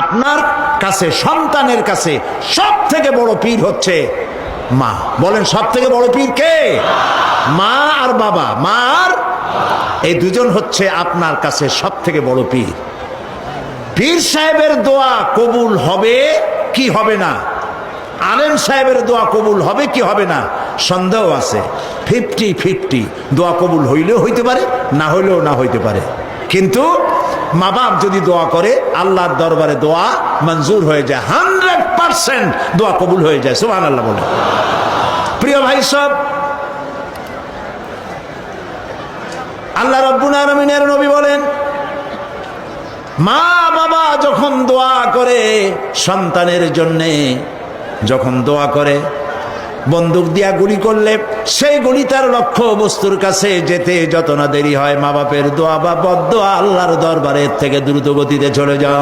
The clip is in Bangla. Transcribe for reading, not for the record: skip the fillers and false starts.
আপনার কাছে, সন্তানের কাছে সব থেকে বড় পীর হচ্ছে মা। বলেন সব থেকে বড় পীর কে? মা আর বাবা। মা আর এই দুজন হচ্ছে আপনার কাছে সব থেকে বড় পীর। পীর সাহেবের দোয়া কবুল হবে কি হবে না? আলেম সাহেবের দোয়া কবুল হবে কি হবে না সন্দেহ আছে। 50-50, দোয়া কবুল হইলেও হইতে পারে, না হইলেও না হইতে পারে। কিন্তু মা বাপ যদি দোয়া করে আল্লাহর দরবারে দোয়া মঞ্জুর হয়ে যায়, 100% দোয়া কবুল হয়ে যায়। সুবহানাল্লাহ বলে। প্রিয় ভাই সব, আল্লাহ রাব্বুল আলামিনের নবী বলেন, মা বাবা যখন দোয়া করে সন্তানের জন্যে, যখন দোয়া করে, বন্দুক দিয়া গুলি করলে সেই গুলি তার লক্ষ্য বস্তুর কাছে যেতে যত না দেরি হয়, মা বাপের দোয়া বা বদদোয়া আল্লাহর দরবারের থেকে দ্রুত গতিতে চলে যায়।